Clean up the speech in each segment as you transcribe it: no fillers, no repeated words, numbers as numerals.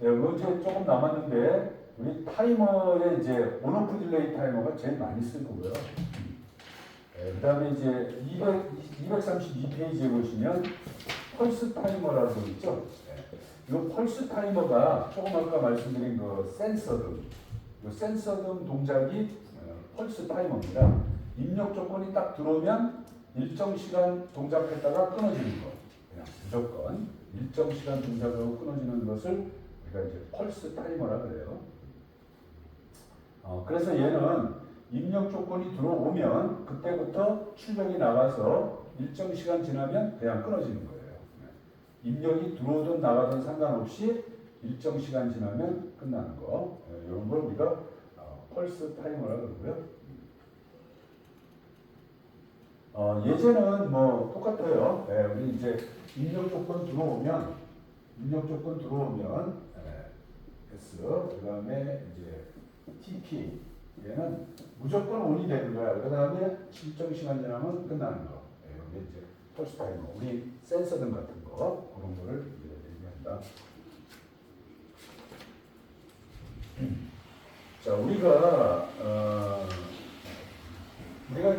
예, 이제 조금 남았는데 우리 타이머에 이제 온오프 딜레이 타이머가 제일 많이 쓸 거고요. 예, 그다음에 이제 232페이지에 보시면 펄스 타이머라고 있죠. 예, 이 펄스 타이머가 조금 아까 말씀드린 그 센서등, 이 센서등 동작이 펄스 타이머입니다. 입력 조건이 딱 들어오면 일정 시간 동작했다가 끊어지는 거. 그냥 무조건 일정 시간 동작하고 끊어지는 것을 우리가 이제 펄스 타이머라 그래요. 그래서 얘는 입력 조건이 들어오면 그때부터 출력이 나가서 일정 시간 지나면 그냥 끊어지는 거예요. 입력이 들어오든 나가든 상관없이 일정 시간 지나면 끝나는 거. 이런 걸 우리가 펄스 타이머라 그러고요. 예제는 뭐 똑같아요. 우리 이제 입력 조건 들어오면 S 그다음에 이제 TP 얘는 무조건 온이 되는 거야. 그다음에 일정 시간 지나면 끝나는 거. 이게 이제 펄스 타이머. 우리 센서등 같은 거 그런 거를 이제 얘기한다. 자, 우리가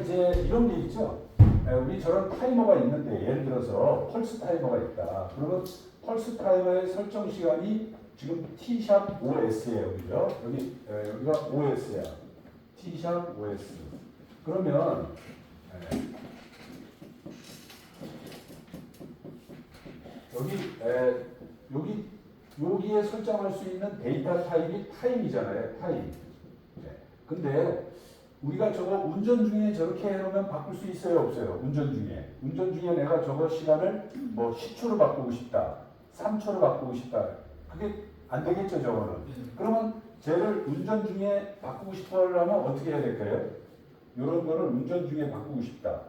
이제 이런 게 있죠. 우리 저런 타이머가 있는데 예를 들어서 펄스 타이머가 있다. 그러면 펄스 타이머의 설정 시간이 지금 T샵 OS예요. 그죠? 여기가 OS야. T샵 OS. 그러면 여기에 설정할 수 있는 데이터 타입이 타임이잖아요. 타임. 근데 우리가 저거 운전 중에 저렇게 해놓으면 바꿀 수 있어요, 없어요? 운전 중에 내가 저거 시간을 뭐 10초로 바꾸고 싶다, 3초로 바꾸고 싶다. 그게 안 되겠죠, 저거는. 그러면 쟤를 운전 중에 바꾸고 싶어 하려면 어떻게 해야 될까요? 이런 거를 운전 중에 바꾸고 싶다.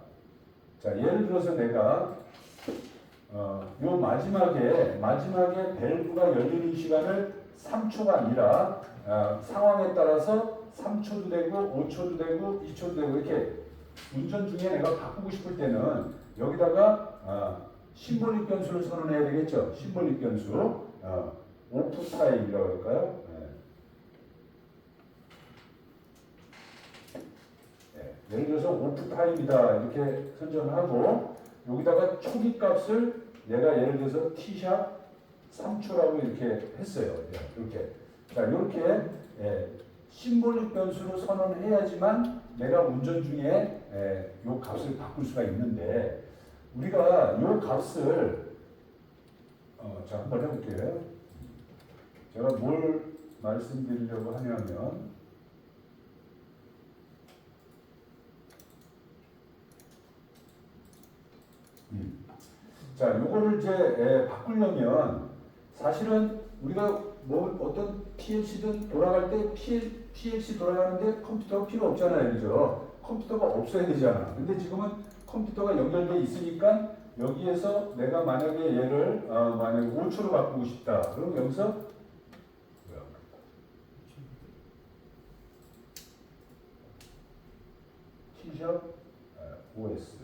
자, 예를 들어서 내가 요 마지막에 밸브가 열리는 시간을 3초가 아니라 상황에 따라서 3초도 되고 5초도 되고 2초도 되고 이렇게 운전 중에 내가 바꾸고 싶을 때는 여기다가 심볼릭 변수를 선언해야 되겠죠. 심볼릭 변수 오프 타임이라고 할까요? 예를 들어서 오프 타임이다 이렇게 선정하고 여기다가 초기 값을 내가 예를 들어서 T샵 3초라고 이렇게 했어요. 이렇게. 자, 이렇게 심볼릭 변수로 선언해야지만 내가 운전 중에 이 값을 바꿀 수가 있는데 우리가 이 값을 자, 한번 해볼게요. 제가 뭘 말씀드리려고 하냐면 자, 요거를 이제 바꾸려면 사실은 우리가 뭐 어떤 PLC든 돌아갈 때 PLC 돌아가는데 컴퓨터가 필요 없잖아요, 그죠? 컴퓨터가 없어야 되잖아. 근데 지금은 컴퓨터가 연결돼 있으니까 여기에서 내가 만약에 얘를 만약에 5초로 바꾸고 싶다. 그럼 여기서 T샵 OS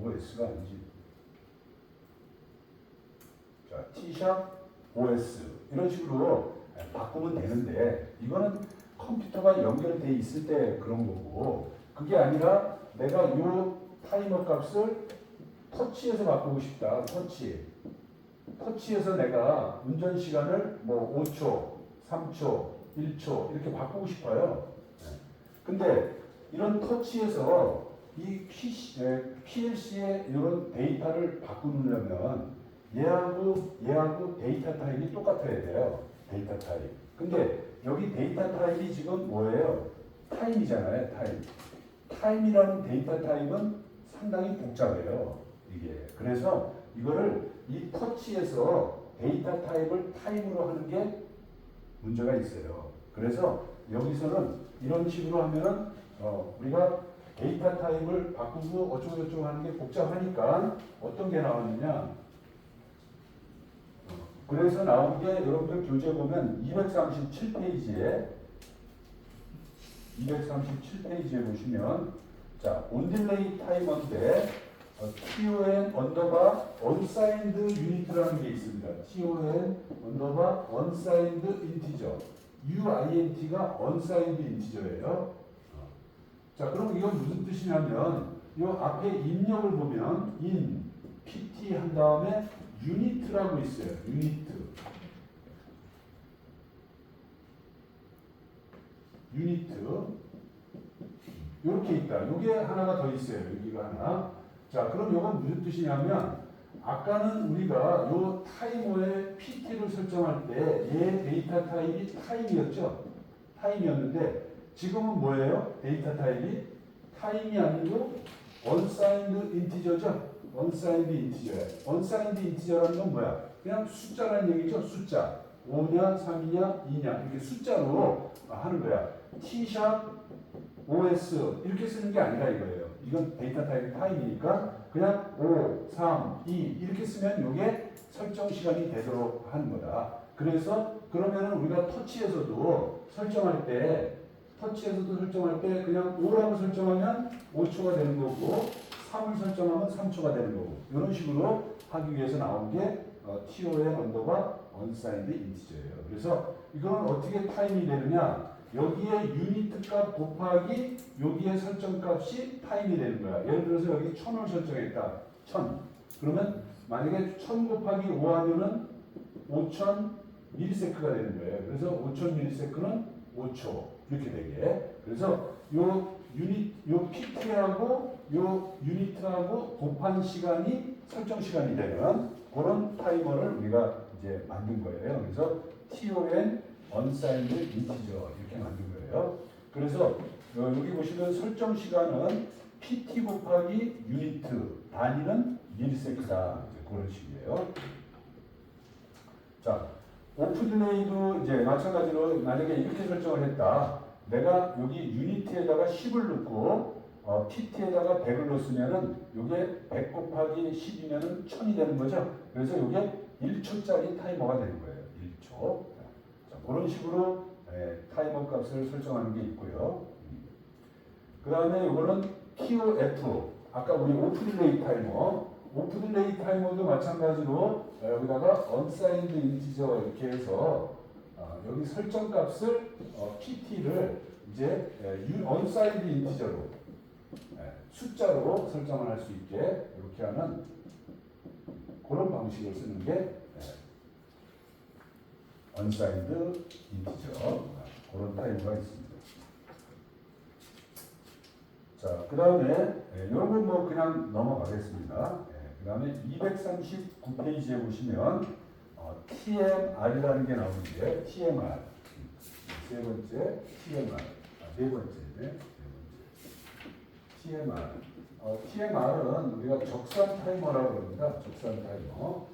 OS가 아니지. 자, T샵 OS 이런 식으로 바꾸면 되는데 이거는 컴퓨터가 연결돼 있을 때 그런 거고 그게 아니라 내가 이 타이머 값을 터치해서 바꾸고 싶다. 터치해서 내가 운전 시간을 뭐 5초, 3초, 1초 이렇게 바꾸고 싶어요. 근데 이런 터치해서 이 PLC의 이런 데이터를 바꾸려면 얘하고 데이터 타입이 똑같아야 돼요. 데이터 타입. 근데 여기 데이터 타입이 지금 뭐예요? 타임이잖아요. 타임이라는 데이터 타입은 상당히 복잡해요. 이게. 그래서 이거를 이 터치에서 데이터 타입을 타임으로 하는 게 문제가 있어요. 그래서 여기서는 이런 식으로 하면은 우리가 데이터 타입을 바꾸고 어쩌고저쩌고 하는 게 복잡하니까 어떤 게 나왔느냐. 그래서 나온 게 여러분들 교재 보면 237페이지에 보시면 자, 온딜레이 타이머인데 TON 언더바 unsigned unit라는 게 있습니다. TON 언더바 unsigned integer. UINT가 unsigned integer예요. 자, 그럼 이건 무슨 뜻이냐면 이 앞에 입력을 보면 in PT 한 다음에 unit라고 있어요. unit. 이렇게 있다. 이게 하나가 더 있어요. 여기가 하나. 자, 그럼 이건 무슨 뜻이냐면 아까는 우리가 요 타이머의 PT를 설정할 때 얘 데이터 타입이 타임이었죠. 타임이었는데 지금은 뭐예요? 데이터 타입이 타임이 아니고 unsigned integer죠. unsigned integer예요. unsigned integer라는 건 뭐야? 그냥 숫자라는 얘기죠. 숫자. 5냐, 3이냐, 2냐 이렇게 숫자로 하는 거야. T샵, OS 이렇게 쓰는 게 아니라 이거예요. 이건 데이터 타입이 타임이니까 그냥 5, 3, 2 이렇게 쓰면 이게 설정 시간이 되도록 하는 거다. 그래서 그러면은 우리가 터치에서도 설정할 때 그냥 5라고 설정하면 5초가 되는 거고 3을 설정하면 3초가 되는 거고 이런 식으로 하기 위해서 나온 게 TON 언더바 unsigned integer예요. 그래서 이거는 어떻게 타임이 되느냐? 여기에 유니트 값 곱하기 여기에 설정 값이 타임이 되는 거야. 예를 들어서 여기 1000을 설정했다. 1000. 그러면 만약에 1000 곱하기 5 하면은 5000 밀리세크가 되는 거예요. 그래서 5000 밀리세크는 5초. 이렇게 되게. 그래서 요 PT하고 요 유니트하고 곱한 시간이 설정 시간이 되는 그런 타이머를 우리가 이제 만든 거예요. 그래서 TON unsigned integer 이렇게 만든 거예요. 그래서 여기 보시면 설정 시간은 PT 곱하기 유니트, 단위는 밀리세크다. 그런 식이에요. 자, 오프 딜레이도 이제 마찬가지로 만약에 이렇게 설정을 했다. 내가 여기 유니트에다가 10을 넣고 PT에다가 100을 넣었으면은 이게 100 곱하기 10이면은 1000이 되는 거죠. 그래서 이게 1초짜리 타이머가 되는 거예요. 1초. 자, 그런 식으로 타이머 값을 설정하는 게 있고요. 그 다음에 이거는 TOF. 아까 우리 오프 딜레이 타이머. 오프 딜레이 타이머도 마찬가지로 여기다가 unsigned integer 이렇게 해서 여기 설정 값을 PT를 이제 unsigned integer로 숫자로 설정을 할 수 있게 이렇게 하는 그런 방식을 쓰는 게 unsigned integer 그런 타입가 있습니다. 자, 그 다음에 이런 건 뭐 그냥 넘어가겠습니다. 그 다음에 239페이지에 보시면 TMR이라는 게 나오는데 TMR 세 번째 TMR 네 번째네. TMR. TMR은 우리가 적산 타이머라고 그럽니다. 적산 타이머.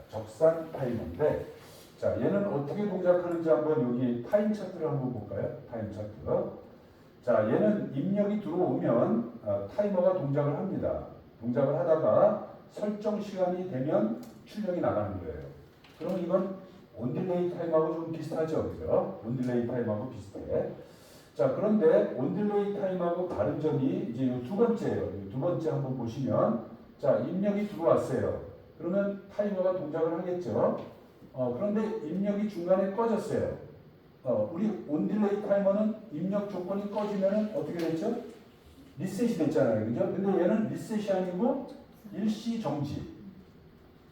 적산 타이머인데, 자, 얘는 어떻게 동작하는지 한번 여기 타임 차트를 한번 볼까요? 타임 차트. 자, 얘는 입력이 들어오면 타이머가 동작을 합니다. 동작을 하다가 설정 시간이 되면 출력이 나가는 거예요. 그럼 이건 온딜레이 타임하고 좀 비슷하죠, 그죠? 온딜레이 타임하고 비슷해. 자, 그런데 온딜레이 타임하고 다른 점이 이제 이 두 번째예요. 두 번째 한번 보시면, 자, 입력이 들어왔어요. 그러면 타이머가 동작을 하겠죠. 그런데 입력이 중간에 꺼졌어요. 우리 온딜레이 타이머는 입력 조건이 꺼지면 어떻게 됐죠? 리셋이 됐잖아요, 그죠? 근데 얘는 리셋이 아니고 일시 정지.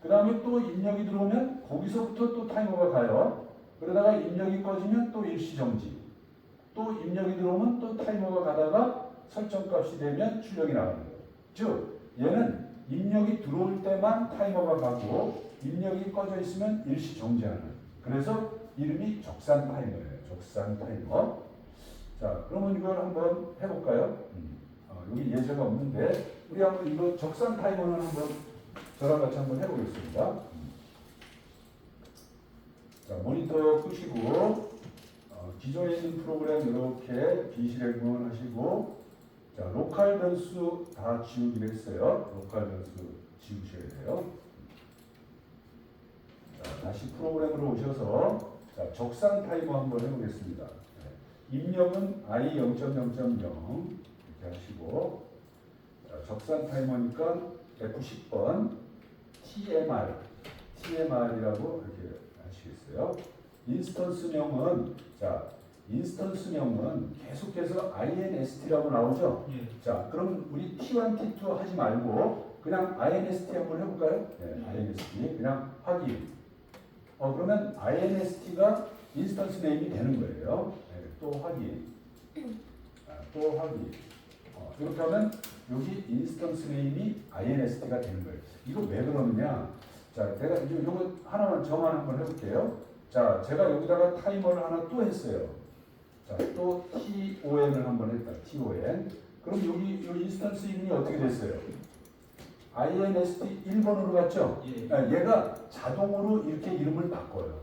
그 다음에 또 입력이 들어오면 거기서부터 또 타이머가 가요. 그러다가 입력이 꺼지면 또 일시 정지. 또 입력이 들어오면 또 타이머가 가다가 설정값이 되면 출력이 나가는 거예요. 즉 얘는 입력이 들어올 때만 타이머가 가고 입력이 꺼져 있으면 일시 정지하는. 그래서 이름이 적산 타이머예요. 적산 타이머. 자, 그러면 이걸 한번 해볼까요? 여기 예제가 없는데 우리 한번 이거 적산 타이머는 한번 저랑 같이 한번 해보겠습니다. 자, 모니터 끄시고 기존에 있는 프로그램 이렇게 비실행문 하시고, 자, 로컬 변수 다 지우기로 했어요. 로컬 변수 지우셔야 돼요. 자, 다시 프로그램으로 오셔서 자, 적산 타이머 한번 해보겠습니다. 입력은 i 0.0.0 이렇게 하시고, 자, 적산 타이머니까 190번 TMR이라고 이렇게 하시겠어요. 인스턴스명은 인스턴스명은 계속해서 INST라고 나오죠. 예. 자, 그럼 우리 T1, T2 하지 말고 그냥 INST 한번 해볼까요? 네, INST 그냥 확인. 그러면 INST가 인스턴스 네임이 되는 거예요. 네, 또 확인. 또 확인. 이렇게 하면 여기 인스턴스 네임이 INST가 되는 거예요. 이거 왜 그러느냐? 자, 내가 이제 이거 하나만 정한 한번 해볼게요. 자, 제가 여기다가 타이머를 하나 또 했어요. 자, 또 TON을 한번 했다. TON. 그럼 여기 인스턴스 이름이 어떻게 됐어요? INST 1번으로 갔죠? 예. 얘가 자동으로 이렇게 이름을 바꿔요.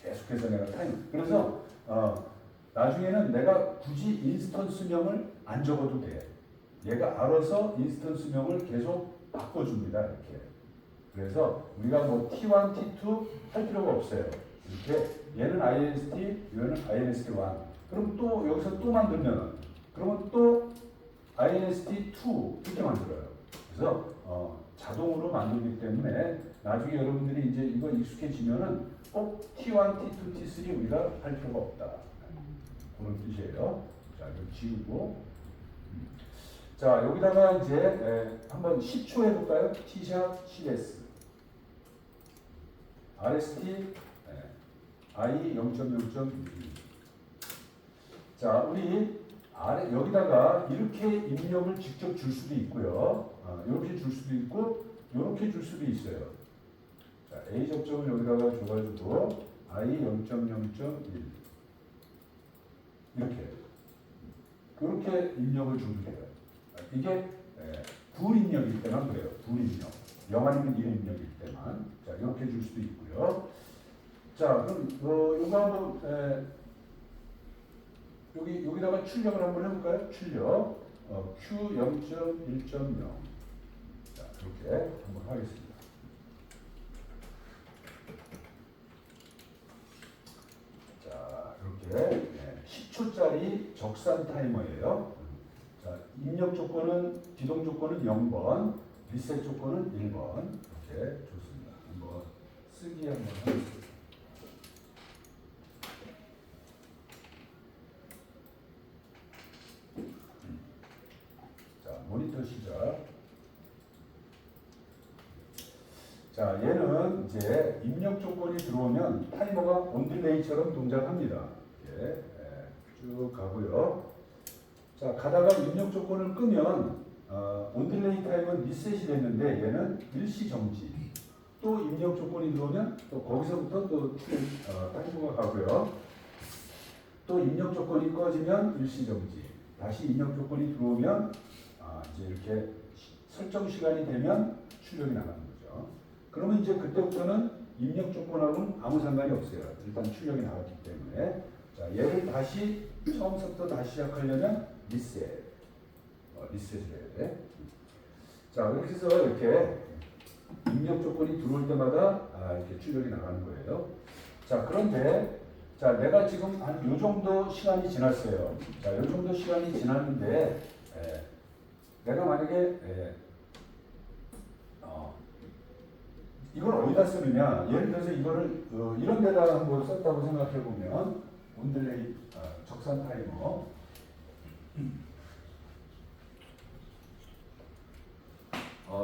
계속해서 내가 타이머. 그래서 나중에는 내가 굳이 인스턴스명을 안 적어도 돼. 얘가 알아서 인스턴스명을 계속 바꿔줍니다. 이렇게. 그래서 우리가 뭐 T1, T2 할 필요가 없어요. 이렇게 얘는 INST, 얘는 INST1. 그럼 또 여기서 또 만들면 그러면 또 INST2 이렇게 만들어요. 그래서 자동으로 만들기 때문에 나중에 여러분들이 이제 이거 익숙해지면은 꼭 T1, T2, T3 우리가 할 필요가 없다. 그런 뜻이에요. 자, 이거 지우고. 자, 여기다가 이제 한번 10초 해볼까요? T샵 CS. RST I 0.0.2. 자, 우리 여기다가 이렇게 입력을 직접 줄 수도 있고요. 이렇게 줄 수도 있고, 이렇게 줄 수도 있어요. 자, A 접점을 여기다가 줘가지고 I 0.0.1 이렇게 입력을 주면 돼요. 이게 불 입력일 때만 그래요. 불 입력. 0 아니면 1 입력일 때만. 자, 이렇게 줄 수도 있고요. 자, 그럼 이거 한번 여기다가 출력을 한번 해볼까요? 출력. Q 0.1.0. 자, 이렇게 한번 하겠습니다. 자, 이렇게 10초짜리 적산 타이머예요. 자, 입력 조건은 기동 조건은 0번, 리셋 조건은 1번. 이렇게 좋습니다. 한번 쓰기 한번 하겠습니다. 자, 모니터 시작. 자, 얘는 이제 입력 조건이 들어오면 타이머가 온딜레이처럼 동작합니다. 이렇게 쭉 가고요. 자, 가다가 입력 조건을 끄면 온딜레이 타임은 리셋이 됐는데 얘는 일시 정지. 또 입력 조건이 들어오면 또 거기서부터 또 타이머가 가고요. 또 입력 조건이 꺼지면 일시 정지. 다시 입력 조건이 들어오면 이제 이렇게 설정 시간이 되면 출력이 나가는 거죠. 그러면 이제 그때부터는 입력 조건하고는 아무 상관이 없어요. 일단 출력이 나갔기 때문에. 자, 얘를 다시 처음부터 다시 시작하려면 리셋을 해야 돼. 자, 이렇게 해서 이렇게 입력 조건이 들어올 때마다 이렇게 출력이 나가는 거예요. 자, 그런데 자, 내가 지금 한 요 정도 시간이 지났어요. 자, 요 정도 시간이 지났는데 내가 만약에 이걸 어디다 쓰느냐? 예를 들어서 이거를 이런 데다 한번 썼다고 생각해 보면 온딜레이 적산 타이머.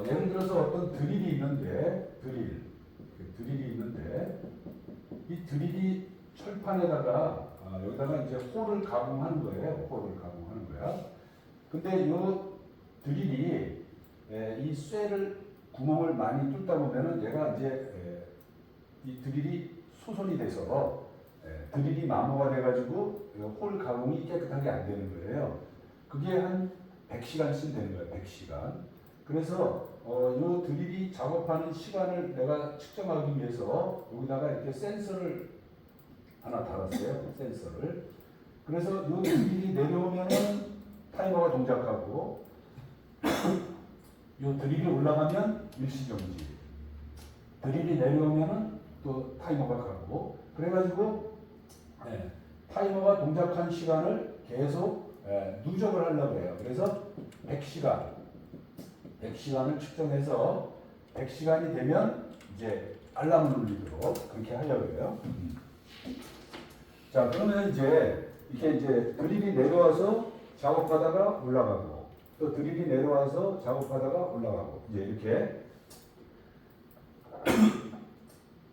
예를 들어서 어떤 드릴이 있는데 드릴이 있는데 이 드릴이 철판에다가 여기다가 이제 홀을 가공하는 거예요. 홀을 가공하는 거야. 근데 이 드릴이 이 쇠를 구멍을 많이 뚫다 보면은 얘가 이제 이 드릴이 소손이 돼서 드릴이 마모가 돼가지고 홀 가공이 깨끗하게 안 되는 거예요. 그게 한 100시간씩 되는 거예요. 100시간. 그래서 이 드릴이 작업하는 시간을 내가 측정하기 위해서 여기다가 이렇게 센서를 하나 달았어요. 센서를. 그래서 이 드릴이 내려오면은 타이머가 동작하고 이 드릴이 올라가면 일시정지. 드릴이 내려오면은 또 타이머가 가고. 그래가지고 타이머가 동작한 시간을 계속 누적을 하려고 해요. 그래서 100시간 100시간을 측정해서 100시간이 되면 이제 알람을 울리도록 그렇게 하려고 해요. 자, 그러면 이제 이렇게 이제 드릴이 내려와서 작업하다가 올라가고 또 드릴이 내려와서 작업하다가 올라가고 이제 이렇게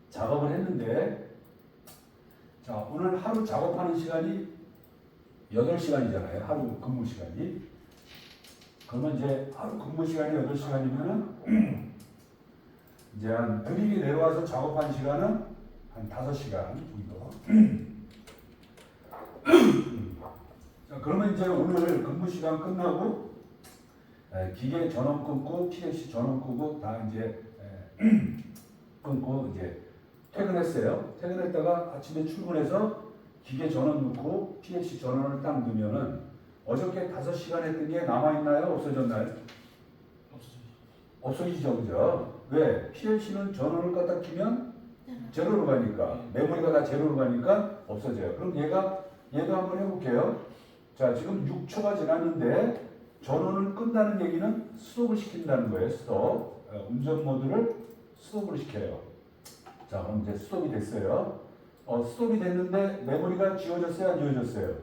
작업을 했는데 자, 오늘 하루 작업하는 시간이 8시간이잖아요. 하루 근무 시간이. 그러면 이제 하루 근무 시간이 8시간이면은 이제 한 드릴이 내려와서 작업한 시간은 한 5시간 정도. 자, 그러면 이제 오늘 근무 시간 끝나고 기계 전원 끊고 PLC 전원 끄고 다 이제 끊고 이제 퇴근했어요. 퇴근했다가 아침에 출근해서 기계 전원 넣고 PLC 전원을 딱 넣으면은 어저께 5시간 했던 게 남아있나요? 없어졌나요? 없어지죠. 그죠? 왜? PLC는 전원을 갖다 키면 제로로 가니까 메모리가 다 제로로 가니까 없어져요. 그럼 얘도 한번 해볼게요. 자, 지금 6초가 지났는데 전원을 끈다는 얘기는 스톱을 시킨다는 거예요. 스톱. 운전 모드를 스톱을 시켜요. 자, 그럼 이제 스톱이 됐어요. 스톱이 됐는데 메모리가 지워졌어요? 안 지워졌어요?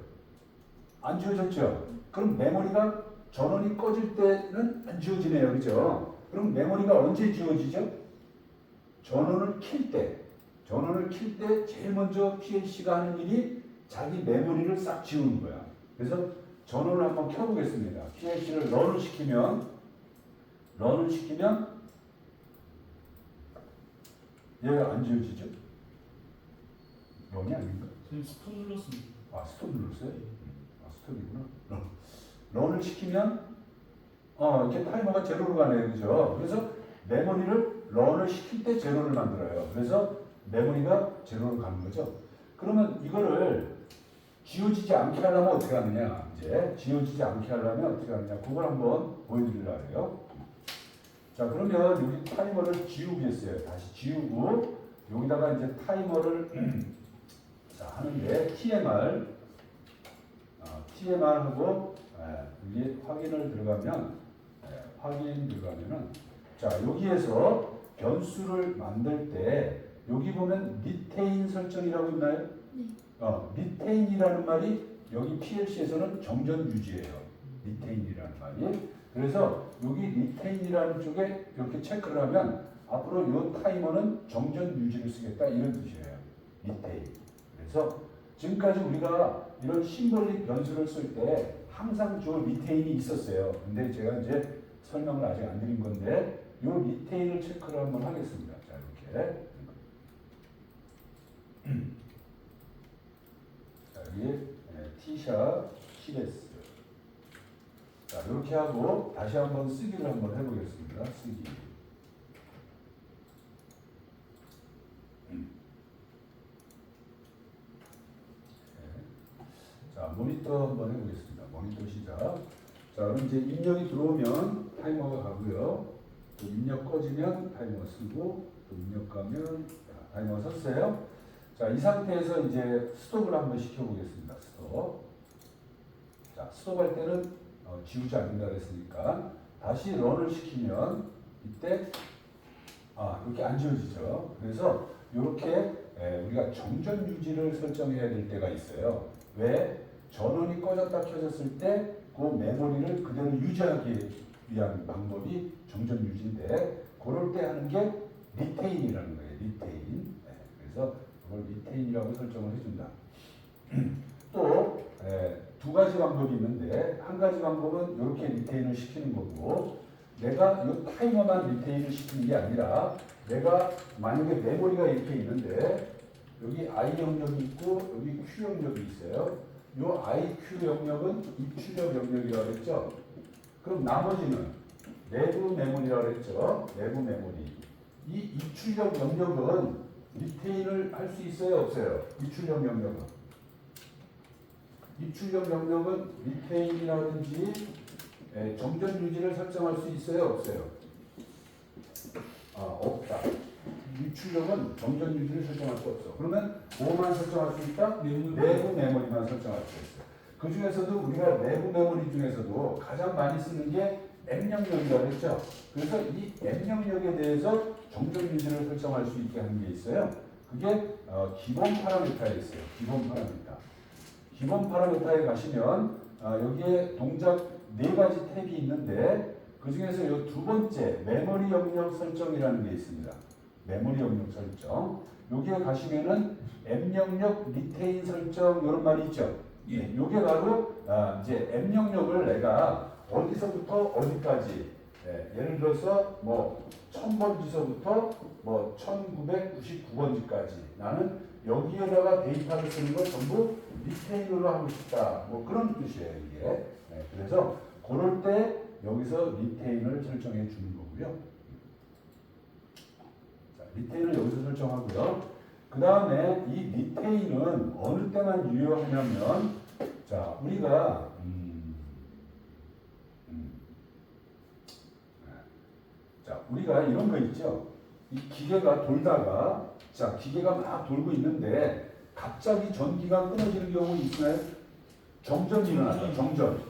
안 지워졌죠? 그럼 메모리가 전원이 꺼질 때는 안 지워지네요. 그죠? 그럼 메모리가 언제 지워지죠? 전원을 킬 때. 전원을 킬 때 제일 먼저 PLC가 하는 일이 자기 메모리를 싹 지우는 거야. 그래서 전원을 한번 켜보겠습니다. PLC를 런을 시키면 얘가 안 지워지죠? 런이 아닌가? 저희 스톱 눌렀습니다. 아, 스톱 눌렀어요? 아, 스톱이구나. 런을 시키면 이렇게 타이머가 제로로 가네요. 그죠? 그래서 메모리를 런을 시킬 때 제로를 만들어요. 그래서 메모리가 제로로 가는 거죠. 그러면 이거를 지워지지 않게 하려면 어떻게 하느냐? 이제 지워지지 않게 하려면 어떻게 하느냐? 그걸 한번 보여드리려고 해요. 자, 그러면 여기 타이머를 지우겠어요. 다시 지우고 여기다가 이제 타이머를 자, 하는데 TMR하고 여기 확인을 들어가면 확인 들어가면은 자, 여기에서 변수를 만들 때 여기 보면 리테인 설정이라고 있나요? 네. 리테인이라는 말이 여기 PLC에서는 정전 유지예요. 리테인이라는 말이. 그래서 여기 리테인이라는 쪽에 이렇게 체크를 하면 앞으로 이 타이머는 정전 유지를 쓰겠다 이런 뜻이에요. 리테인. 그래서 지금까지 우리가 이런 심볼릭 변수를 쓸 때 항상 저 리테인이 있었어요. 근데 제가 이제 설명을 아직 안 드린 건데 이 리테인을 체크를 한번 하겠습니다. 자, 이렇게. 자, 여기 T샵 CS. 자, 이렇게 하고 다시 한번 쓰기를 한번 해보겠습니다. 쓰기. 자, 모니터 한번 해보겠습니다. 모니터 시작. 자, 그럼 이제 입력이 들어오면 타이머가 가고요. 또 입력 꺼지면 타이머가 쓰고 또 입력 가면 타이머가 섰어요. 자, 이 상태에서 이제 스톱을 한번 시켜보겠습니다. 스톱. 자, 스톱할 때는 지우지 않는다 그랬으니까 다시 런을 시키면 이때 이렇게 안 지워지죠. 그래서 이렇게 우리가 정전 유지를 설정해야 될 때가 있어요. 왜? 전원이 꺼졌다 켜졌을 때 그 메모리를 그대로 유지하기 위한 방법이 정전 유지인데 그럴 때 하는 게 리테인이라는 거예요. 리테인. 그래서 그걸 리테인이라고 설정을 해준다. 또 두 가지 방법이 있는데 한 가지 방법은 이렇게 리테인을 시키는 거고 내가 이 타이머만 리테인을 시키는 게 아니라 내가 만약에 메모리가 이렇게 있는데 여기 I 영역이 있고 여기 Q 영역이 있어요. 이 IQ 영역은 입출력 영역이라고 했죠. 그럼 나머지는 내부 메모리라고 했죠. 내부 메모리. 이 입출력 영역은 리테인을 할 수 있어요? 없어요? 입출력 영역은. 입출력 영역은 리테인이라든지 정전 유지를 설정할 수 있어요? 없어요? 없다. 입출력은 정전 유지를 설정할 수 없어. 그러면 뭐만 설정할 수 있다? 내부 메모리만 설정할 수 있어요. 그 중에서도 우리가 내부 메모리 중에서도 가장 많이 쓰는 게 M영역이라고 했죠. 그래서 이 M영역에 대해서 정적 유지를 설정할 수 있게 하는 게 있어요. 그게 기본 파라미터에 있어요. 기본 파라미터. 기본 파라미터에 가시면 여기에 동작 네 가지 탭이 있는데 그 중에서 이 두 번째 메모리 영역 설정이라는 게 있습니다. 메모리 영역 설정. 여기에 가시면은 M 영역 리테인 설정 이런 말이 있죠. 예. 요게 바로 이제 M 영역을 내가 어디서부터 어디까지 예를 들어서 뭐 1000번지서부터 뭐 1999번지까지 나는 여기에다가 데이터를 쓰는 걸 전부 리테인으로 하고 싶다. 뭐 그런 뜻이에요, 이게. 그래서 그럴 때 여기서 리테인을 설정해 주는 거고요. 자, 리테인을 여기서 설정하고요. 그 다음에 이 리테인은 어느 때만 유효하냐면, 자, 우리가 자, 우리가 이런 거 있죠. 이 기계가 돌다가, 자, 기계가 막 돌고 있는데 갑자기 전기가 끊어지는 경우 있나요? 정전이 일어났다. 정전.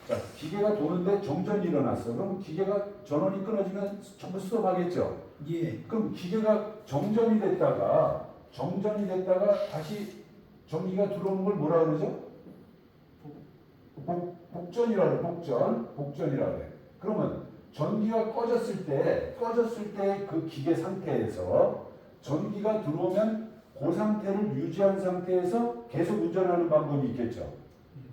자, 기계가 도는데 정전이 일어났어. 그럼 기계가 전원이 끊어지면 전부 스톱하겠죠. 예. 그럼 기계가 정전이 됐다가 다시 전기가 들어오는 걸 뭐라 그러죠? 복전이라 그래. 복전이라 그래. 그러면 전기가 꺼졌을 때 그 기계 상태에서 전기가 들어오면 그 상태를 유지한 상태에서 계속 운전하는 방법이 있겠죠.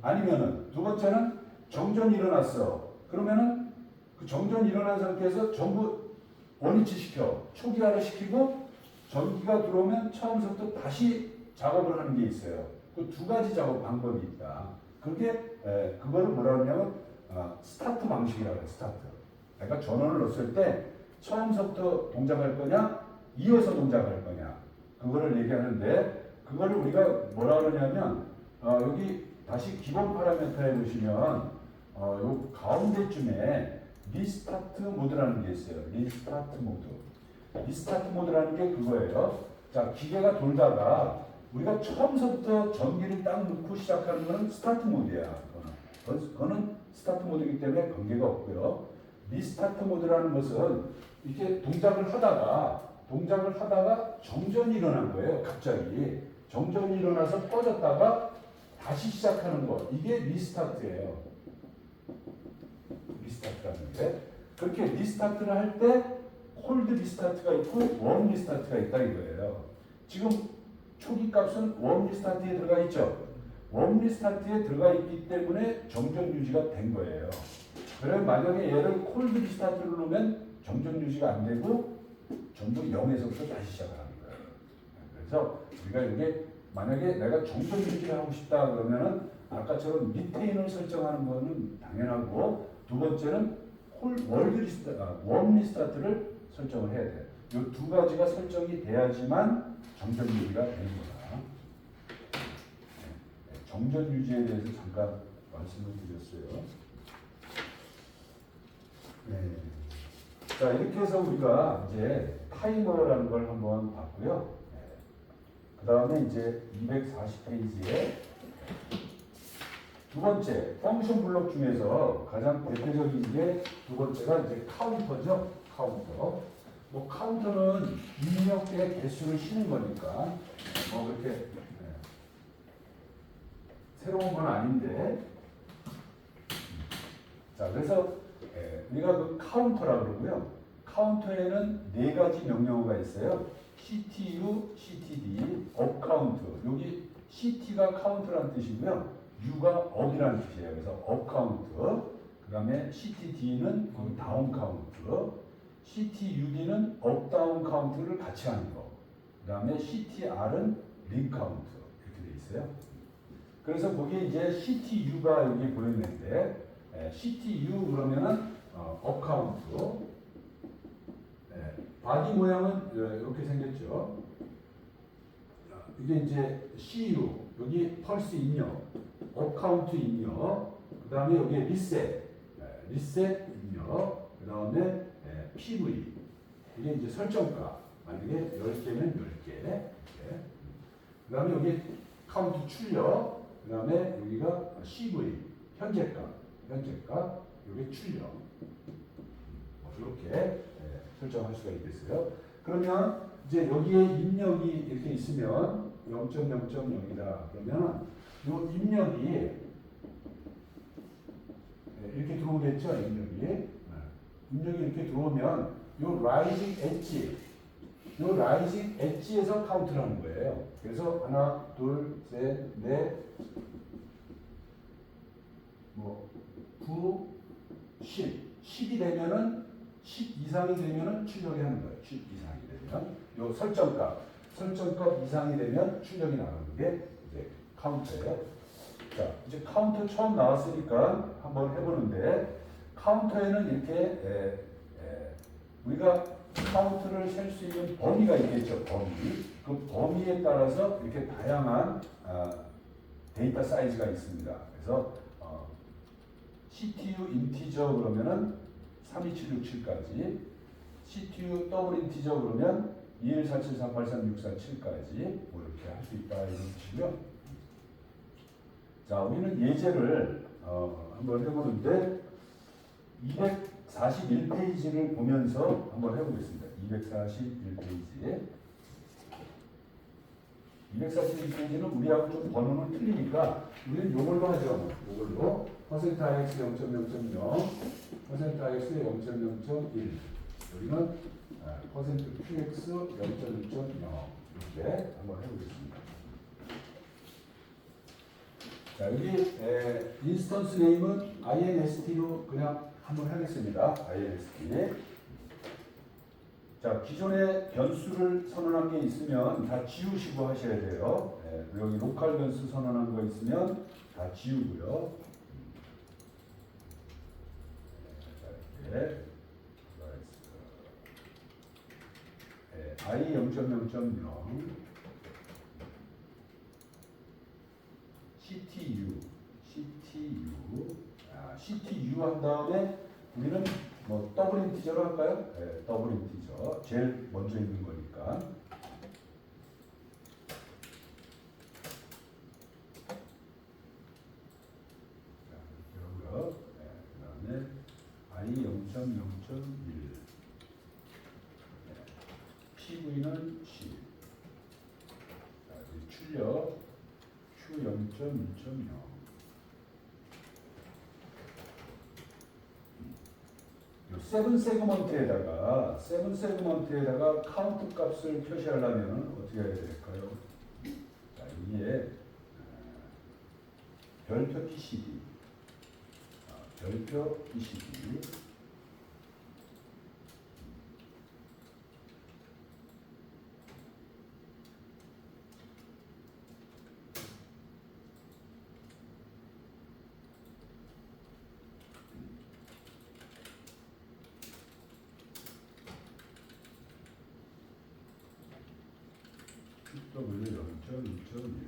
아니면은 두 번째는 정전이 일어났어. 그러면은 그 정전이 일어난 상태에서 전부 원위치 시켜 초기화를 시키고 전기가 들어오면 처음부터 다시 작업을 하는 게 있어요. 그 두 가지 작업 방법이 있다. 그게 그거를 뭐라 그러냐면 스타트 방식이라고 해요. 스타트. 그러니까 전원을 넣었을 때 처음부터 동작할 거냐 이어서 동작할 거냐 그거를 얘기하는데 그거를 우리가 뭐라 그러냐면 여기 다시 기본 파라미터에 보시면 요 가운데쯤에 리스타트 모드라는 게 있어요. 리스타트 모드. 리스타트 모드라는 게 그거예요. 자, 기계가 돌다가 우리가 처음부터 전기를 딱 넣고 시작하는 거는 스타트 모드야. 그거는 스타트 모드이기 때문에 관계가 없고요. 리스타트 모드라는 것은 이렇게 동작을 하다가 정전이 일어난 거예요. 갑자기 정전이 일어나서 꺼졌다가 다시 시작하는 거. 이게 리스타트예요. 리스타트라는 게. 그렇게 리스타트를 할 때 콜드 리스타트가 있고 웜 리스타트가 있다 이거예요. 지금 초기 값은 웜 리스타트에 들어가 있죠. 웜 리스타트에 들어가 있기 때문에 정전 유지가 된 거예요. 그러면 만약에 얘를 콜드 리스타트를 놓으면 정전 유지가 안 되고 전부 0에서부터 다시 시작하는 거예요. 그래서 우리가 이게 만약에 내가 정전 유지를 하고 싶다 그러면은 아까처럼 리테인을 설정하는 거는 당연하고 두 번째는 웜 리스타트를 설정을 해야 돼요. 이 두 가지가 설정이 돼야지만 정전 유지가 되는 거다. 정전 유지에 대해서 잠깐 말씀을 드렸어요. 네. 자, 이렇게 해서 우리가 이제 타이머라는 걸 한번 봤고요. 그 다음에 이제 240페이지에 두 번째 펑션 블록 중에서 가장 대표적인 게 두 번째가 이제 카운터죠. 카운터. 뭐 카운터는 입력의 개수를 쉬는 거니까 뭐 그렇게 새로운 건 아닌데. 자, 그래서 우리가 그 카운터라고 그러고요. 카운터에는 네 가지 명령어가 있어요. CTU, CTD, 업카운트. 여기 CT가 카운트라는 뜻이고요. U가 업이라는 뜻이에요. 그래서 업카운트. 그 다음에 CTD는 다운 카운트. CTUD는 업다운 카운트를 같이 하는 거. 그 다음에 CTR은 링 카운트. 이렇게 돼 있어요. 그래서 거기에 이제 CTU가 여기 보였는데 CTU 그러면은 업카운트. 바디 모양은 이렇게 생겼죠. 이게 이제 CU, 여기 펄스 입력, 업카운트 입력, 그 다음에 여기 리셋 입력, 그 다음에 PV, 이게 이제 설정가, 만약에 10개면 10개, 그 다음에 여기 카운트 출력, 그 다음에 여기가 CV, 현재가, 이게 출력. 이렇게 설정할 수가 있겠어요. 그러면 이제 여기에 입력이 이렇게 있으면 0.0.0이다. 그러면 이 입력이 이렇게 들어오겠죠. 입력이 이렇게 들어오면 요 라이징 엣지에서 카운트를 하는 거예요. 그래서 하나, 둘, 셋, 넷, 9, 10. 10이 되면은 10 이상이 되면은 출력이 하는 거예요. 10 이상이 되면 요 설정값 이상이 되면 출력이 나가는 게 이제 카운터예요. 자, 이제 카운터 처음 나왔으니까 한번 해보는데 카운터에는 이렇게 우리가 카운트를 셀 수 있는 범위가 있겠죠. 그 범위에 따라서 이렇게 다양한 데이터 사이즈가 있습니다. 그래서 CTU 인티저 그러면은 32767까지, CTU 더블 인티저 그러면 2147483647까지 뭐 이렇게 할 수 있다 이런 뜻이고요. 자, 우리는 예제를 한번 해보는데 241페이지를 보면서 한번 해보겠습니다. 241페이지에 241페이지는 우리하고 좀 번호는 틀리니까 우리는 요걸로 하죠. 요걸로 %ix 0.0.0, %ix 0.0.1, 여기는 %qx 0.1.0 이렇게 한번 해보겠습니다. 자, 여기 인스턴스 네임은 inst로 그냥 한번 하겠습니다. inst. 자, 기존에 변수를 선언한 게 있으면 다 지우시고 하셔야 돼요. 여기 로컬 변수 선언한 거 있으면 다 지우고요. 이렇게 i 0.0.0 CTU 한 다음에 우리는 뭐 더블 인티저로 할까요? 네, 더블 인티저 제일 먼저 있는 거니까. 자, 이렇게 하고요. 그다음에 i 0.0.1, PV는 10. 자, 출력 Q 0.1.0. 세븐 세그먼트에다가 카운트 값을 표시하려면 어떻게 해야 될까요? 자, 여기에 별표 PCD, 별표 PCD, W 0.2.1.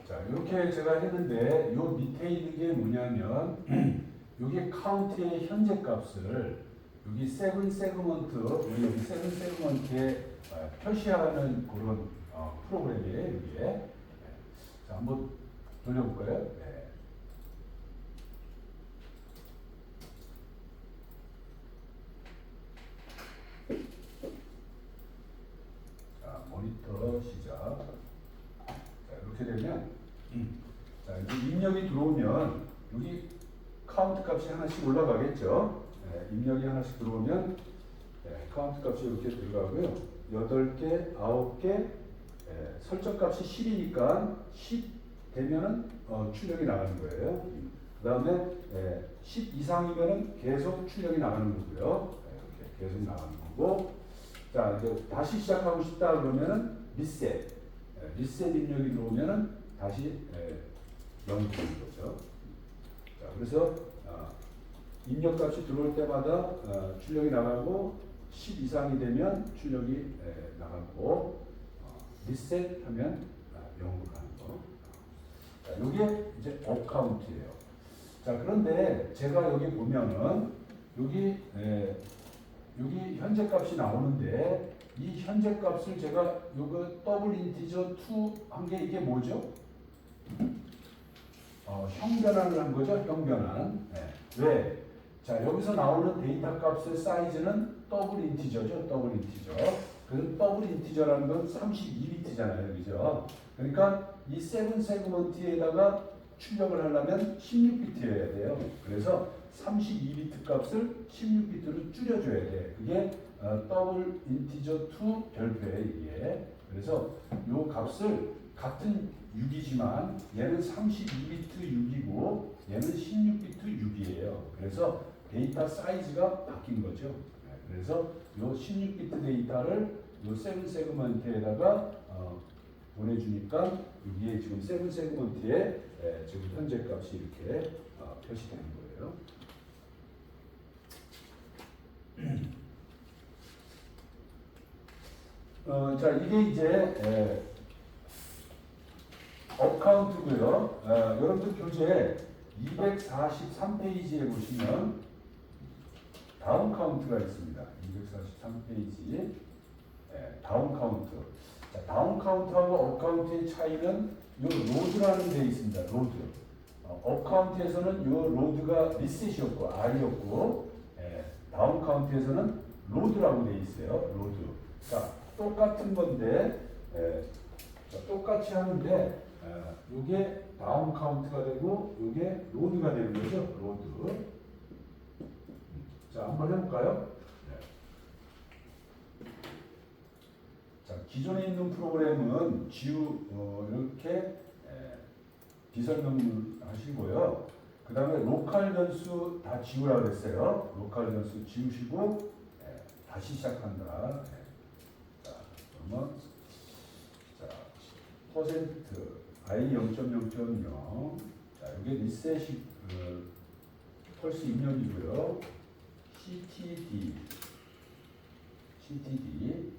자, 이렇게 제가 했는데 요 밑에 있는 게 뭐냐면 요게 카운트의 현재 값을 여기 세븐 세그먼트, 우리 여기 세븐 세그먼트에 표시하는 그런 프로그램이에요. 여기에. 자, 한번 돌려볼까요? 네. 어떻게 되면 자, 이제 입력이 들어오면 여기 카운트 값이 하나씩 올라가겠죠. 입력이 하나씩 들어오면 카운트 값이 이렇게 들어가고요. 8개, 9개, 설정 값이 10이니까 10 되면은 출력이 나가는 거예요. 그 다음에 10 이상이면은 계속 출력이 나가는 거고요. 이렇게 계속 나가는 거고. 자, 이제 다시 시작하고 싶다 그러면은 리셋. 리셋 입력이 들어오면은 다시 0이 되는 거죠. 자, 그래서 입력값이 들어올 때마다 출력이 나가고 10 이상이 되면 출력이 나가고 리셋하면 0으로 가는 거. 자, 이게 이제 업카운트예요. 자, 그런데 제가 여기 보면은 여기 현재 값이 나오는데 이 현재 값을 제가 요거 더블 인티저 2 한 게 이게 뭐죠? 형변환을 한 거죠. 형변환. 왜? 자, 여기서 나오는 데이터 값의 사이즈는 더블 인티저죠. 더블 인티저. 그래서 더블 인티저라는 건 32비트잖아요. 그죠? 그러니까 이 세븐 세그먼트에다가 출력을 하려면 16비트여야 돼요. 그래서 32비트 값을 16비트로 줄여줘야 돼. 그게 더블 인티저 2 별표예요. 이게. 그래서 이 값을 같은 6이지만 얘는 32비트 6이고 얘는 16비트 6이에요. 그래서 데이터 사이즈가 바뀐 거죠. 그래서 이 16비트 데이터를 이 세븐 세그먼트에다가 보내주니까 여기에 지금 세븐 세그먼트에 지금 현재 값이 이렇게 표시되는 거예요. 자, 이게 이제 업카운트고요. 여러분들 교재 243페이지에 보시면 다운 카운트가 있습니다. 243페이지 다운 카운트. 자, 다운 카운트하고 업 카운트의 차이는 요 로드라는 데 있습니다. 로드. 업 카운트에서는 요 로드가 리셋이었고 R이었고 다운 카운트에서는 로드라고 돼 있어요. 로드. 자, 똑같은 건데 자, 똑같이 하는데 요게 다운 카운트가 되고 요게 로드가 되는 거죠. 로드. 자, 한번 해볼까요? 자, 기존에 있는 프로그램은 이렇게 비설명을 하시고요. 그 다음에 로컬 변수 다 지우라고 했어요. 로컬 변수 지우시고 다시 시작한다. 자, 그러면 퍼센트 i 0.0.0 자, 이게 리셋이 펄스 입력이고요. ctd ctd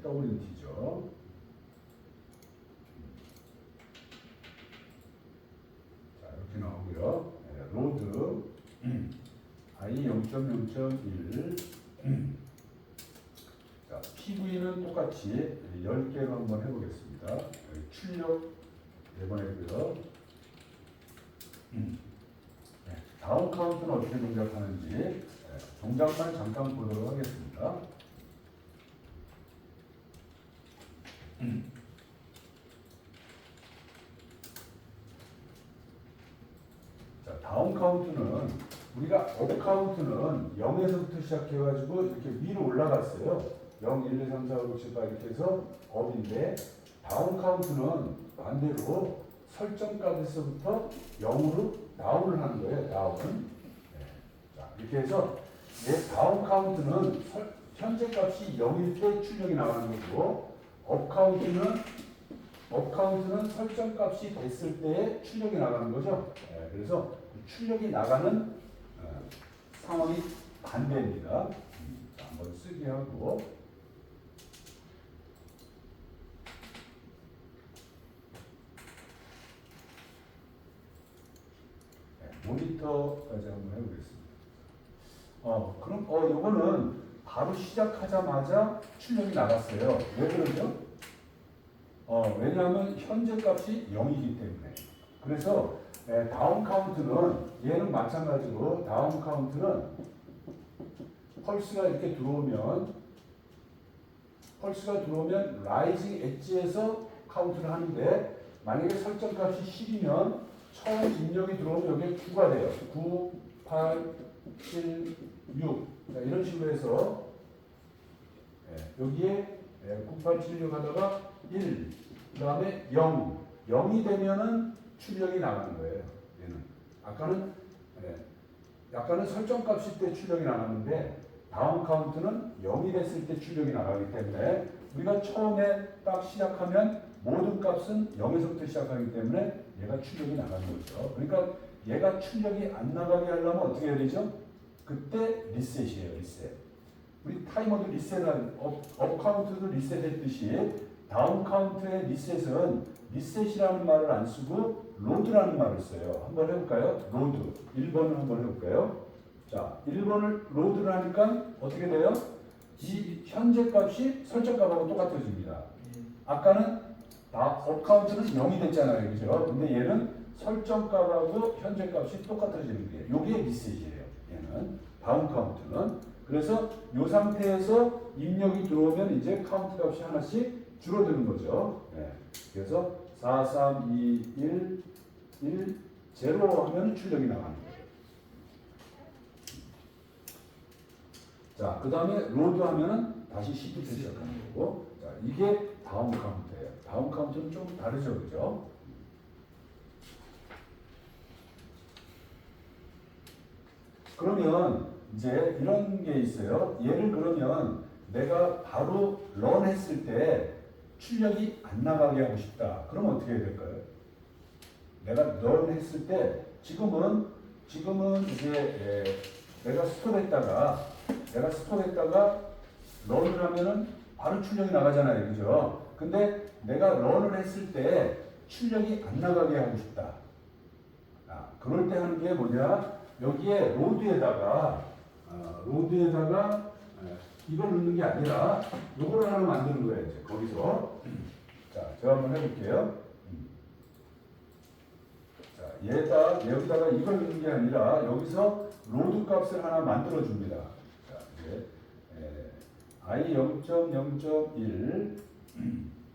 WT죠. 자, 이렇게 나오고요. 로드 i 0.0.1 자, PV는 똑같이 10개로 한번 해보겠습니다. 출력 내보내고요. 다운 카운트는 어떻게 동작하는지 동작만 잠깐 보도록 하겠습니다. 자, 다운 카운트는 우리가 업 카운트는 0에서부터 시작해가지고 이렇게 위로 올라갔어요. 0, 1, 2, 3, 4, 5, 6, 7, 8 이렇게 해서 업인데 다운 카운트는 반대로 설정값에서부터 0으로 다운을 하는 거예요. 다운. 자, 이렇게 해서 다운 카운트는 현재 값이 0일 때 출력이 나가는 거고 업 카운트는 설정 값이 됐을 때 출력이 나가는 거죠. 그래서 출력이 나가는 상황이 반대입니다. 자, 한번 쓰기 하고 모니터까지 한번 해보겠습니다. 그럼 요거는 바로 시작하자마자 출력이 나갔어요. 왜 그러죠? 왜냐하면 현재 값이 0이기 때문에. 그래서 다운 카운트는 얘는 마찬가지로 다운 카운트는 펄스가 이렇게 들어오면 라이징 엣지에서 카운트를 하는데 만약에 설정 값이 10이면 처음 입력이 들어오면 여기에 9가 돼요. 9, 8, 7, 6 이런 식으로 해서 여기에 9, 8, 7, 6 하다가 1, 그 다음에 0, 0이 되면은 출력이 나가는 거예요. 얘는 아까는 설정 값일 때 출력이 나갔는데 다운 카운트는 0이 됐을 때 출력이 나가기 때문에 우리가 처음에 딱 시작하면 모든 값은 0에서부터 시작하기 때문에 얘가 출력이 나가는 거죠. 그러니까 얘가 출력이 안 나가게 하려면 어떻게 해야 되죠? 그때 리셋이에요. 리셋. 우리 타이머도 리셋한 업 카운트도 리셋했듯이 다운 카운트의 리셋은 리셋이라는 말을 안 쓰고 로드라는 말을 써요. 한번 해볼까요? 로드. 1번을 한번 해볼까요? 자, 1번을 로드를 하니까 어떻게 돼요? 이 현재 값이 설정 값하고 똑같아집니다. 아까는 업 카운트는 0이 됐잖아요. 그죠? 근데 얘는 설정 값하고 현재 값이 똑같아지는 거예요. 요게 리셋이에요. 얘는 다운 카운트는. 그래서 이 상태에서 입력이 들어오면 이제 카운트 값이 하나씩 줄어드는 거죠. 그래서 4, 3, 2, 1, 0 하면 출력이 나가는 거예요. 자, 그 다음에 로드 하면은 다시 10부터 시작하는 거고. 자, 이게 다운 카운트예요. 다운 카운트는 좀 다르죠. 그죠? 그러면 이제 이런 게 있어요. 얘를 그러면 내가 바로 런 했을 때 출력이 안 나가게 하고 싶다. 그러면 어떻게 해야 될까요? 내가 런 했을 때 지금은 이제 내가 스톱했다가 런을 하면은 바로 출력이 나가잖아요. 그죠? 근데 내가 런을 했을 때 출력이 안 나가게 하고 싶다. 그럴 때 하는 게 뭐냐? 여기에 로드에다가 이걸 넣는 게 아니라 요거를 하나 만드는 거예요. 이제 거기서. 자, 제가 한번 해볼게요. 자, 여기다가 이걸 넣는 게 아니라 여기서 로드 값을 하나 만들어 줍니다. 자, 이제 i 0.0.1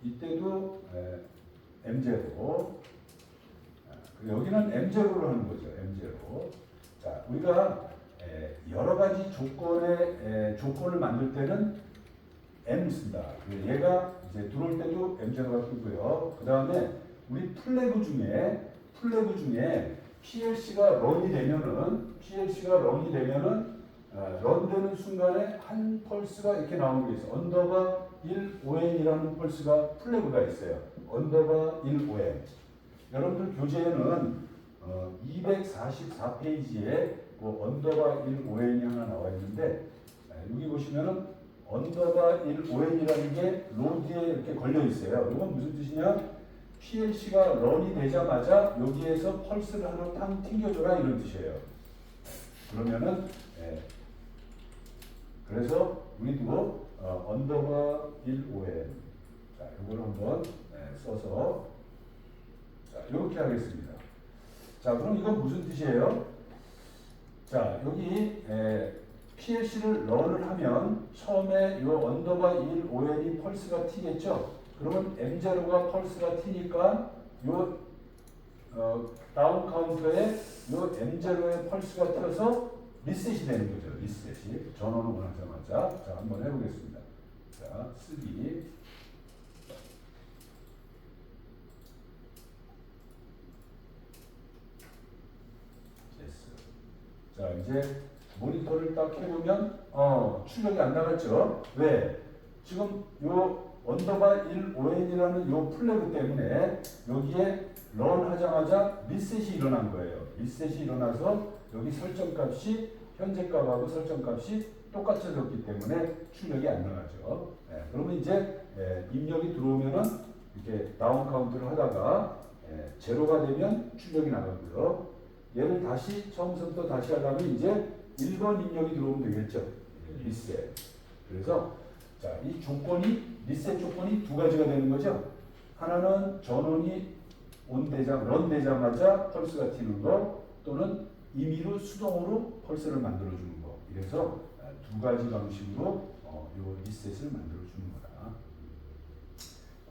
이때도 m0 여기는 m0로 하는 거죠. m0. 자, 우리가 여러 가지 조건을 만들 때는 m 쓴다. 얘가 이제 들어올 때도 m0가 뜨고요. 그 다음에 우리 플래그 중에 PLC가 런이 되면은 런되는 순간에 한 펄스가 이렇게 나오는 게 있어요. 언더바 1ON이라는 펄스가 플래그가 있어요. 언더바 1ON. 여러분들 교재에는 244페이지에 그 언더바 1ON이 하나 나와 있는데 여기 보시면은 언더바 1ON이라는 게 로드에 이렇게 걸려 있어요. 이건 무슨 뜻이냐? PLC가 런이 되자마자 여기에서 펄스를 하나 탕 튕겨줘라 이런 뜻이에요. 그러면은 그래서 우리도 언더바 1ON 자 이걸 한번 써서 자 이렇게 하겠습니다. 자 그럼 이건 무슨 뜻이에요? 자 여기 PLC를 런을 하면 처음에 이 언더바 1ON이 펄스가 튀겠죠. 그러면 M0가 펄스가 튀니까 요 다운 카운터에 요 M0의 펄스가 튀어서 리셋이 되는 거죠. 리셋이 전원을 원하자마자. 자 한번 해보겠습니다. 자 쓰기. 자 이제 모니터를 딱 해보면 출력이 안 나갔죠. 왜? 지금 요 언더바 1ON이라는 요 플래그 때문에 여기에 런 하자마자 리셋이 일어난 거예요. 리셋이 일어나서 여기 설정값이 현재 값하고 설정값이 똑같아졌기 때문에 출력이 안 나가죠. 그러면 이제 입력이 들어오면은 이렇게 다운 카운트를 하다가 제로가 되면 출력이 나가고요. 얘를 다시 처음부터 다시 하려면 이제 1번 입력이 들어오면 되겠죠. 리셋. 그래서 자, 이 조건이 리셋 조건이 두 가지가 되는 거죠. 하나는 전원이 런 되자마자 펄스가 튀는 거, 또는 임의로 수동으로 펄스를 만들어 주는 거. 이래서 두 가지 방식으로 요 리셋을 만들어 주는 거다.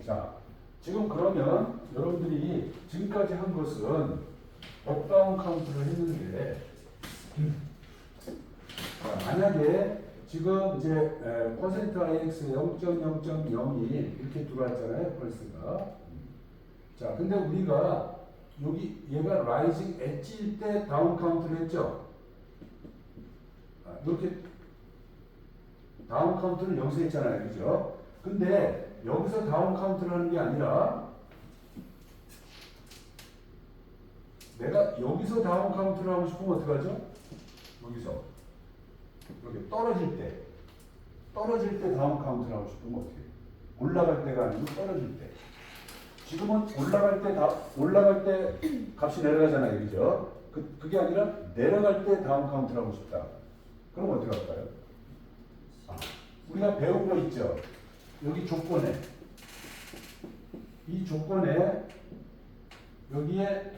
자, 지금 그러면 여러분들이 지금까지 한 것은 업다운 카운트를 했는데, 만약에 지금 이제 퍼센트 IX 0.0.02 이렇게 들어왔잖아요, 펄스가. 자, 근데 우리가 여기 얘가 라이징 엣지일 때 다운 카운트를 했죠. 이렇게 다운 카운트를 여기서 했잖아요, 그죠? 근데 여기서 다운 카운트를 하는 게 아니라 내가 여기서 다운 카운트를 하고 싶으면 어떡하죠? 여기서 이렇게 떨어질 때 다운 카운트를 하고 싶으면 어떻게 해요? 올라갈 때가 아니고 떨어질 때. 지금은 올라갈 때 값이 내려가잖아요, 그죠? 그게 아니라 내려갈 때 다운 카운트를 하고 싶다. 그럼 어떻게 할까요? 우리가 배운 거 있죠? 여기 조건에, 이 조건에 여기에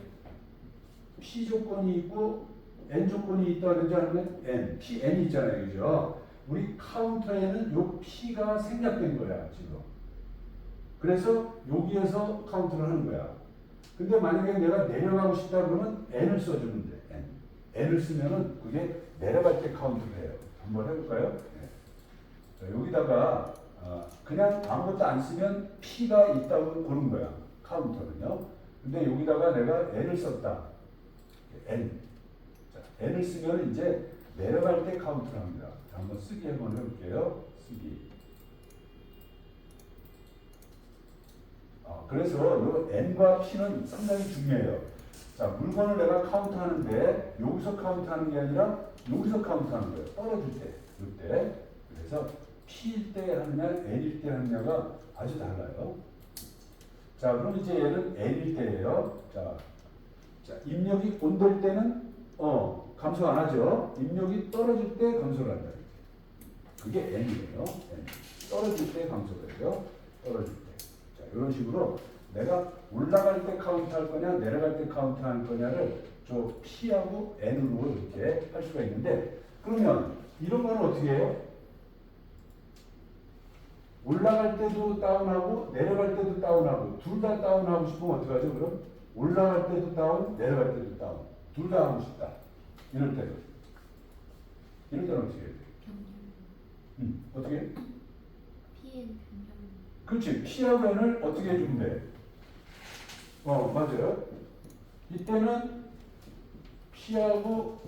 P 조건이 있고 N 조건이 있다 그러지 않으면 N, P, N이 있잖아요, 그죠? 우리 카운터에는 요 P가 생략된 거야, 지금. 그래서 여기에서 카운트를 하는 거야. 근데 만약에 내가 내려가고 싶다 그러면 N을 써주면 돼. N. N을 쓰면은 그게 내려갈 때 카운트를 해요. 한번 해볼까요? 네. 자, 여기다가 그냥 아무것도 안 쓰면 P가 있다고 보는 거야. 카운터는요. 근데 여기다가 내가 N을 썼다. N. 자, N을 쓰면 이제 내려갈 때 카운트를 합니다. 자, 한번 쓰기 한번 해볼게요. 쓰기. 그래서 이 N과 P는 상당히 중요해요. 자, 물건을 내가 카운트하는데 여기서 카운트하는 게 아니라 여기서 카운트하는 거예요. 떨어질 때, 이때. 그래서 P일 때 하느냐, N일 때 하느냐가 아주 달라요. 자, 그럼 이제 얘는 N일 때예요. 자, 입력이 온될 때는 감소 안 하죠. 입력이 떨어질 때 감소를 한다. 그게 N이에요. N. 떨어질 때 감소를 해요. 떨어질 때. 자, 이런 식으로 내가 올라갈 때 카운트 할 거냐, 내려갈 때 카운트 할 거냐를 저 P하고 N으로 이렇게 할 수가 있는데, 그러면 이런 거는 어떻게 해요? 올라갈 때도 다운하고 내려갈 때도 다운하고 둘 다 다운하고 싶으면 어떡하죠? 그럼 올라갈 때도 다운, 내려갈 때도 다운. 둘 다 하고 싶다. 이럴 때는 어떻게 해야 돼? 어떻게 해? Pn 변경. 그렇지. P하고 N을 어떻게 해주면 돼? 맞아요. 이때는 P하고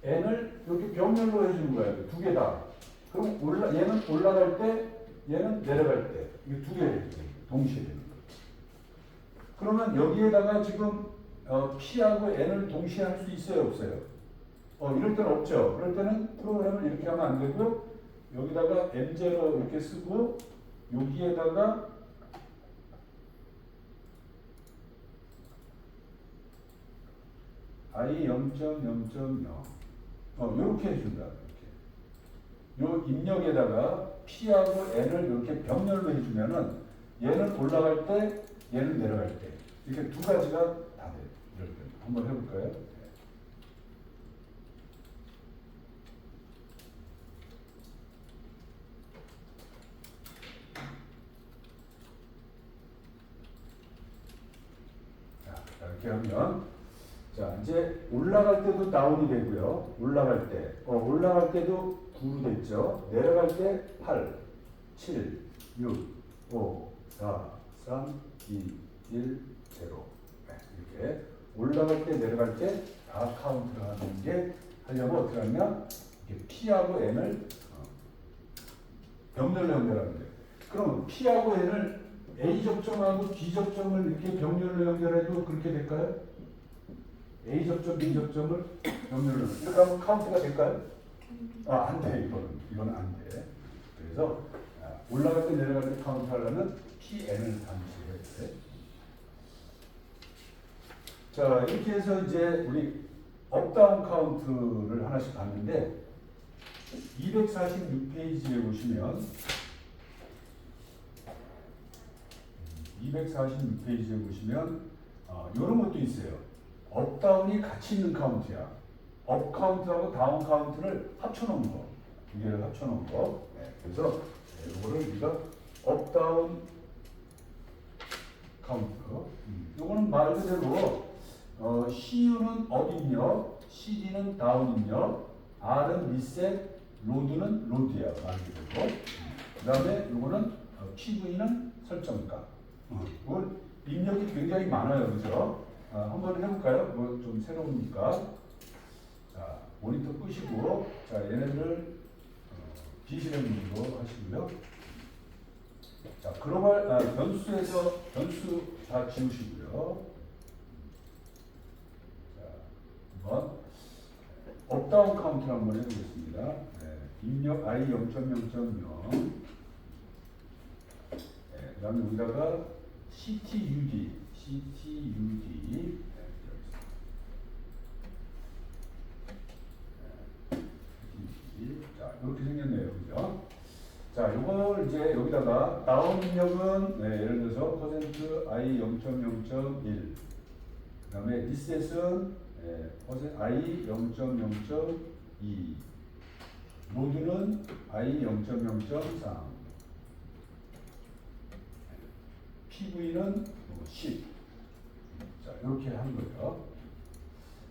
N을 이렇게 병렬로 해주는 거예요. 두 개 다. 그럼 얘는 올라갈 때, 얘는 내려갈 때. 이게 두 개 동시에 되는 거예요. 그러면 여기에다가 지금 P하고 N을 동시에 할 수 있어요, 없어요? 이럴 때는 없죠. 그럴 때는 프로그램을 이렇게 하면 안 되고, 여기다가 M0 이렇게 쓰고, 여기에다가 I 0.0.0 이렇게 해준다. 이렇게. 요 입력에다가 P하고 N을 이렇게 병렬로 해주면은 얘는 올라갈 때, 얘는 내려갈 때 이렇게 두 가지가 다 돼요. 이럴 때 한번 해볼까요? 자, 이렇게 하면. 자, 이제 올라갈 때도 다운이 되고요. 올라갈 때도 9로 됐죠. 내려갈 때 8, 7, 6, 5, 4, 3, 2, 1, 0. 이렇게 올라갈 때, 내려갈 때 다 카운트를 하는 게 하려면 어떻게 하냐? 이렇게 P하고 N을 병렬로 연결하면 돼요. 그럼 P하고 N을 A 접점하고 B 접점을 이렇게 병렬로 연결해도 그렇게 될까요? A 접점, B 접점을 병렬로. 이렇게 하면 카운트가 될까요? 안 돼. 이건 안 돼. 그래서 올라갈 때 내려갈 때 카운트 하려면 PN을 반드시 해야 돼. 자, 이렇게 해서 이제 우리 업다운 카운트를 하나씩 봤는데 246페이지에 보시면 246페이지에 보시면 이런 것도 있어요. 업다운이 같이 있는 카운트야. 업 카운트하고 다운 카운트를 합쳐놓은 거. 두 개를 합쳐놓은 거. 네, 그래서 이거를 우리가 업다운 카운트. 이거는 말 그대로 CU는 업 입력, CD는 다운 입력, R은 리셋, 로드는 로드야. 말 그대로. 그 다음에 이거는 PV는 설정가. 이건 입력이 굉장히 많아요. 그죠? 한번 해볼까요? 뭐 좀 새로우니까. 자, 모니터 끄시고, 자, 얘네들 비실행으로 하시고요. 자, 글로벌 변수에서 변수 다 지우시고요. 자, 한번 업다운 카운트를 한번 해보겠습니다. 네, 입력 I 0.0.0. 네, 그 다음에 여기다가 CTUD. 자, 이렇게 생겼네요. 그죠? 자, 요걸 이제 여기다가 다운 입력은 예를 들어서 퍼센트 I 0.0.1. 그 다음에 리셋은 I 0.0.2. 로드는 I 0.0.3. PV는 10. 자, 이렇게 하는 거죠.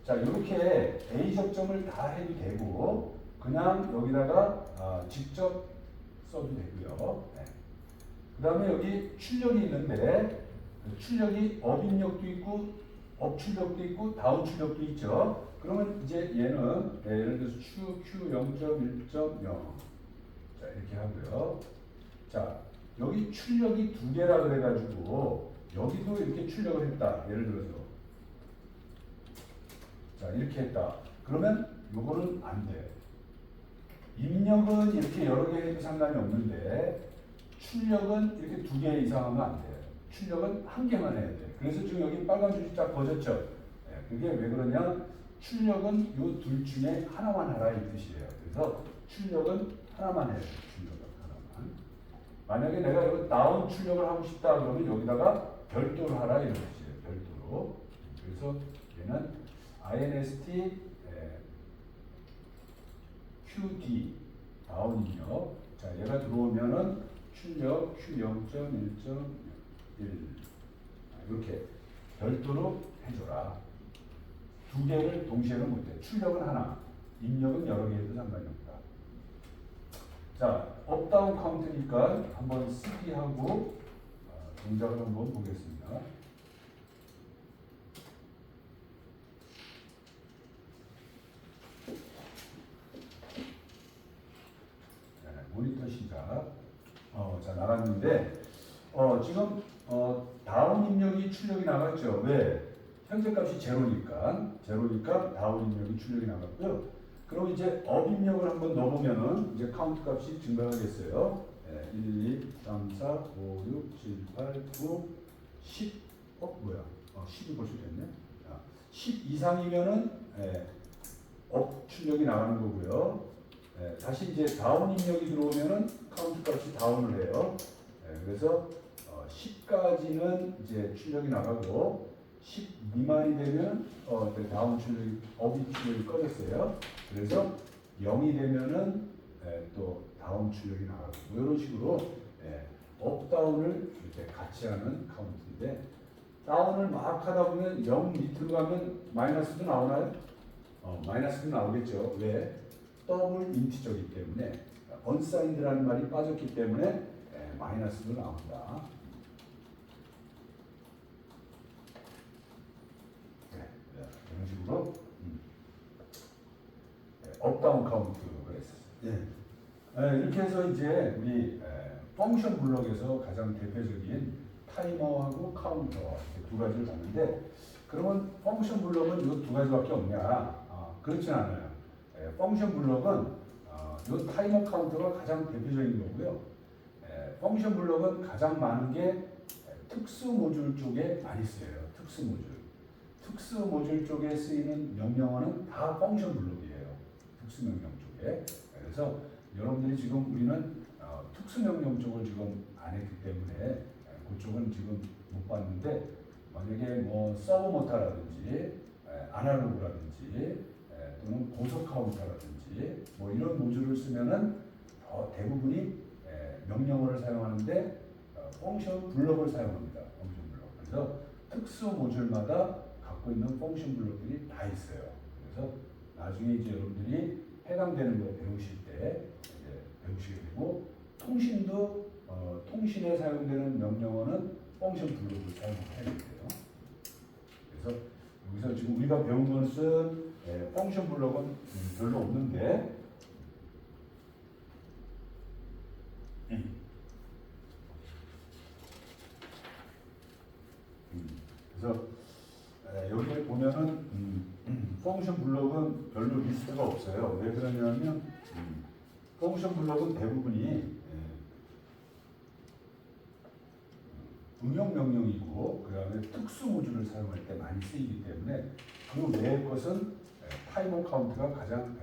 자, 이렇게 A 접점을 다 해도 되고, 그냥 여기다가 직접 써도 되고요. 네. 그 다음에 여기 출력이 있는데, 출력이 업 입력도 있고, 업 출력도 있고, 다운 출력도 있죠. 그러면 이제 얘는 예를 들어서 Q 0.1.0. 자, 이렇게 하고요. 자, 여기 출력이 두 개라 그래가지고 여기도 이렇게 출력을 했다. 예를 들어서 자, 이렇게 했다. 그러면 요거는 안 돼. 입력은 이렇게 여러 개 해도 상관이 없는데 출력은 이렇게 두 개 이상 하면 안 돼. 출력은 한 개만 해야 돼. 그래서 지금 여기 빨간 줄이 쫙 퍼졌죠. 그게 왜 그러냐? 출력은 요 둘 중에 하나만 하라 이 뜻이에요. 그래서 출력은 하나만 해야 돼. 출력은 하나만. 만약에 내가 이거 다운 출력을 하고 싶다 그러면 여기다가 별도로 하라 이런 뜻이에요. 별도로. 그래서 얘는 INST QD 다운 입력. 자, 얘가 들어오면은 출력 Q0.1.1 이렇게 별도로 해줘라. 두 개를 동시에는 못해. 출력은 하나, 입력은 여러 개 해도 상관이 없다. 자, 업다운 카운트니까 한번 쓰기 하고 동작을 한번 보겠습니다. 네, 모니터 시작. 자, 나갔는데 지금 다운 입력이 출력이 나갔죠. 왜? 현재 값이 제로니까 다운 입력이 출력이 나갔고요. 그럼 이제 업 입력을 한번 넣어보면은 이제 카운트 값이 증가하겠어요. 1, 2, 3, 4, 5, 6, 7, 8, 9, 10. 뭐야? 10이 벌써 됐네. 10 이상이면은 업 출력이 나가는 거고요. 다시 이제 다운 입력이 들어오면은 카운트 값이 다운을 해요. 그래서 10까지는 이제 출력이 나가고 10 미만이 되면 다운 출력이 업이 출력이 꺼졌어요. 그래서 0이 되면은 또 다운 출력이 나가고 뭐 이런 식으로 업 다운을 이렇게 같이 하는 카운트인데 다운을 막 하다 보면 0 밑으로 가면 마이너스도 나오나요? 마이너스도 나오겠죠. 왜? 더블 인티저이기 때문에 언사인드라는 말이 빠졌기 때문에 마이너스도 나온다. 이런 식으로 업다운 카운트가 있었어요. 이렇게 해서 이제 우리 펑션 블럭에서 가장 대표적인 타이머하고 카운터 이렇게 두 가지를 봤는데 그러면 펑션 블럭은 이 두 가지밖에 없냐? 그렇진 않아요. 펑션 블럭은 이 타이머 카운터가 가장 대표적인 거고요. 펑션 블럭은 가장 많은 게 특수 모듈 쪽에 많이 쓰여요. 특수 모듈. 특수 모듈 쪽에 쓰이는 명령어는 다 펑션 블록이에요. 특수 명령 쪽에. 그래서 여러분들이 지금 우리는 특수 명령 쪽을 지금 안 했기 때문에 그쪽은 지금 못 봤는데 만약에 뭐 서브 모터라든지 아날로그라든지 또는 고속 카운터라든지 뭐 이런 모듈을 쓰면은 대부분이 명령어를 사용하는데 펑션 블록을 사용합니다. 펑션 블록. 그래서 특수 모듈마다 갖고 있는 펑션 블록들이 다 있어요. 그래서 나중에 이제 여러분들이 해당되는 거 배우실 때 이제 배우시게 되고 통신도 통신에 사용되는 명령어는 펑션 블록을 사용해야 돼요. 그래서 여기서 지금 우리가 배운 것은 펑션 블록은 별로 없는데 그래서 여기에 보면은 펑션 블록은 별로 리스트가 없어요. 왜 그러냐면 펑션 블록은 대부분이 응용 명령이고 그 다음에 특수 모듈을 사용할 때 많이 쓰이기 때문에 그 외의 것은 타이머 카운트가 가장